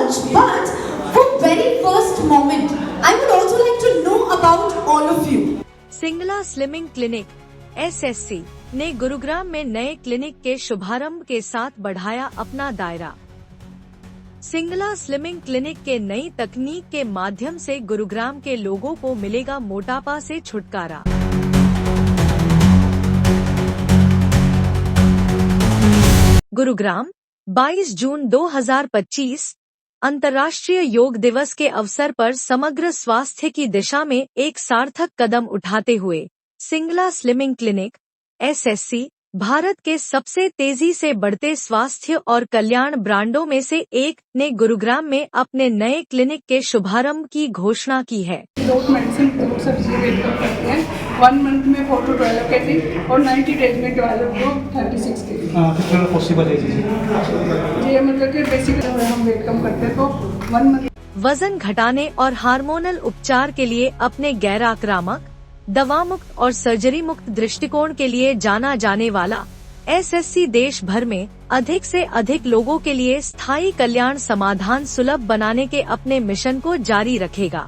much, but for very first moment, I would also like to know about all of you. Singla slimming clinic (SSC) ने गुरुग्राम में नए clinic के शुभारंभ के साथ बढ़ाया अपना दायरा। सिंगला स्लिमिंग क्लिनिक के नई तकनीक के माध्यम से गुरुग्राम के लोगों को मिलेगा मोटापा से छुटकारा। गुरुग्राम 22 जून 2025 अंतर्राष्ट्रीय योग दिवस के अवसर पर समग्र स्वास्थ्य की दिशा में एक सार्थक कदम उठाते हुए Singla slimming clinic (SSC) Bharat के सबसे तेजी से बढ़ते स्वास्थ्य और कल्याण ब्रांडों में से एक ने गुरुग्राम में अपने नए क्लिनिक के शुभारंभ की घोषणा की है। Without medicine without surgery weight कम करते हैं 1 मंथ में 4 to 12 kg और 90 डेज में 12 to 36 kg। कितना पॉसिबल है जी? ये मतलब कि बेसिकली हम वेट कम करते हैं तो 1 मंथ। वजन घटाने और हार्मोनल उपचार के लिए अपने गैर आक्रामक, दवा मुक्त और सर्जरी मुक्त दृष्टिकोण के लिए जाना जाने वाला SSC देश भर में अधिक से अधिक लोगों के लिए स्थायी कल्याण समाधान सुलभ बनाने के अपने मिशन को जारी रखेगा।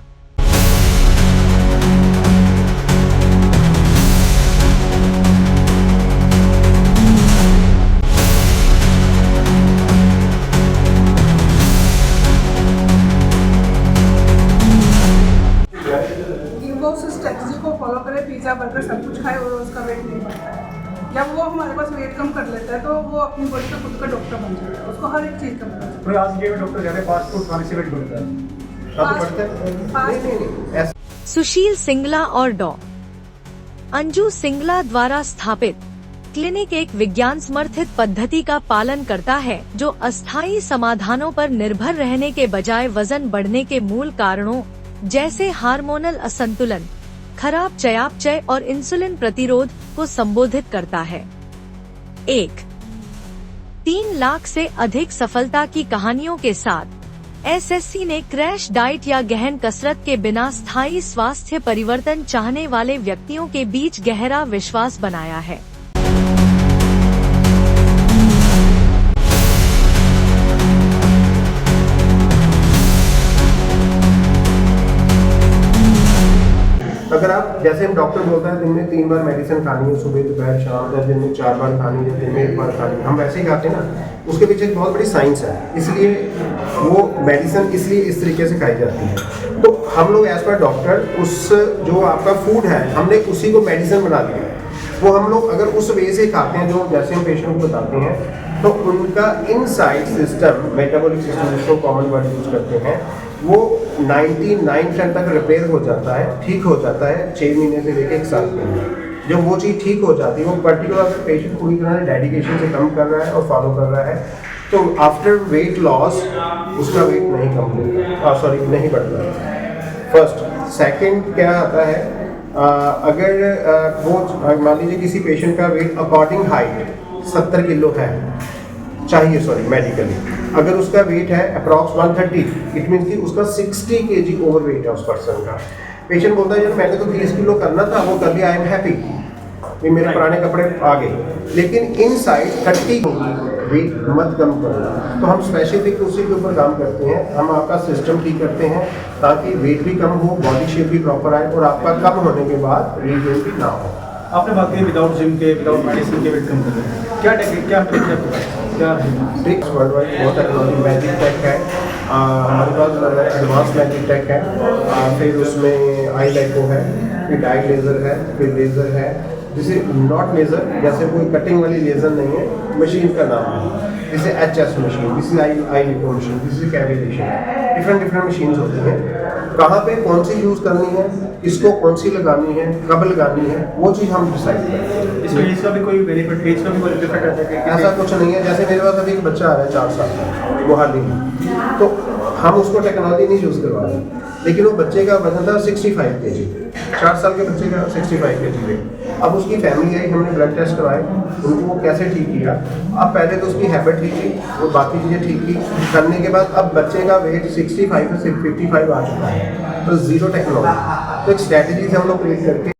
वो उस स्ट्रेटजी को फॉलो करे, पिज़्ज़ा बर्गर सब कुछ खाए और उसका वेट नहीं बढ़ता है। जब वो हमारे पास वेट कम कर लेता है तो वो अपनी बॉडी का खुद का डॉक्टर बन जाता है, उसको हर एक चीज़ का पता है। कोई आज के डॉक्टर कह रहे हैं फास्ट फूड खाने से वेट बढ़ता है। सुशील सिंगला और डॉ. अंजू सिंगला द्वारा स्थापित क्लिनिक एक विज्ञान समर्थित पद्धति का पालन करता है जो अस्थायी समाधानों पर निर्भर रहने के बजाय वजन बढ़ने के मूल कारणों जैसे हार्मोनल असंतुलन, खराब चयापचय और इंसुलिन प्रतिरोध को संबोधित करता है। 3 लाख से अधिक सफलता की कहानियों के साथ SSC ने क्रैश डाइट या गहन कसरत के बिना स्थायी स्वास्थ्य परिवर्तन चाहने वाले व्यक्तियों के बीच गहरा विश्वास बनाया है। अगर आप जैसे हम डॉक्टर बोलते हैं दिन में 3 बार मेडिसिन खानी है, सुबह दोपहर शाम, या दिन में 4 बार खानी है, दिन में 1 बार खानी है, हम वैसे ही खाते हैं ना, उसके पीछे एक बहुत बड़ी साइंस है। इसलिए वो मेडिसिन इसलिए इस तरीके से खाई जाती है। तो हम लोग एज पर डॉक्टर उस जो आपका फूड है हमने उसी को मेडिसिन बना दिया है। वो हम लोग अगर उस वे से खाते हैं जो जैसे हम पेशेंट को बताते हैं तो उनका इनसाइड सिस्टम, मेटाबॉलिक सिस्टम जिसको कॉमन वर्ड यूज करते हैं, वो 99% तक रिपेयर हो जाता है, ठीक हो जाता है 6 महीने से लेकर 1 साल के अंदर। जब वो चीज़ ठीक हो जाती है, वो पर्टिकुलर अगर पेशेंट पूरी तरह डेडिकेशन से कम कर रहा है और फॉलो कर रहा है तो आफ्टर वेट लॉस उसका वेट नहीं कम नहीं बढ़ता है। फर्स्ट। सेकंड क्या आता है, अगर वो मान लीजिए किसी पेशेंट का वेट अकॉर्डिंग हाइट 70 किलो है चाहिए मेडिकली, अगर उसका वेट है अप्रॉक्स 130, इट मीन्स कि उसका 60 kg ओवर वेट है उस पर्सन का। पेशेंट बोलता है यार मैंने तो 30 किलो करना था, वो कर लिया, आई एम हैप्पी, ये मेरे पुराने कपड़े आ गए, लेकिन इनसाइड 30 वेट मत कम करो। तो हम स्पेसिफिक उसी के ऊपर काम करते हैं, हम आपका सिस्टम ठीक करते हैं ताकि वेट भी कम हो, बॉडी शेप भी प्रॉपर आए और आपका कम होने के बाद रीगेन भी ना हो। आपने बात की विदाउट जिम के, विदाउट मेडिसिन के वेट कम कर रहे हैं, क्या टेक्निक, क्या ट्रिक्स वर्ल्ड वाइड बहुत टेक्नोलॉजी, मैजिक टेक है, हमारे पास एडवांस मैजिक टेक है, फिर उसमें आई लाइको है, फिर डाई लेज़र है, फिर लेज़र है, जैसे नॉट लेज़र, जैसे कोई कटिंग वाली लेज़र नहीं है, मशीन का नाम है, जैसे HS मशीन, दिस इज आई लिको machine, this is cavitation, different machines होती हैं। कहाँ पे कौन सी यूज़ करनी है, किसको कौन सी लगानी है, कब लगानी है, वो चीज़ हम डिसाइड करते हैं। इसमें एज का भी कोई बेनिफिट, एज का भी कोई डिफेक्ट रहता है? ऐसा कुछ नहीं है। जैसे मेरे पास अभी एक बच्चा आ रहा है 4 साल का, वो हाल ही में, तो हम उसको टेक्नोलॉजी नहीं यूज़ करवा रहे, लेकिन वो बच्चे का वजन था 65 kg, 4 साल के बच्चे का 65 kg वेट। अब उसकी फैमिली आई, हमने ब्लड टेस्ट करवाए, उनको वो कैसे ठीक किया। अब पहले तो उसकी हैबिट ठीक की, वो बाकी चीज़ें ठीक की, करने के बाद अब बच्चे का वेट 65 से 55 आ चुका है, तो 0 टेक्नोलॉजी। तो एक स्ट्रैटेजी से हम लोग क्रिएट करके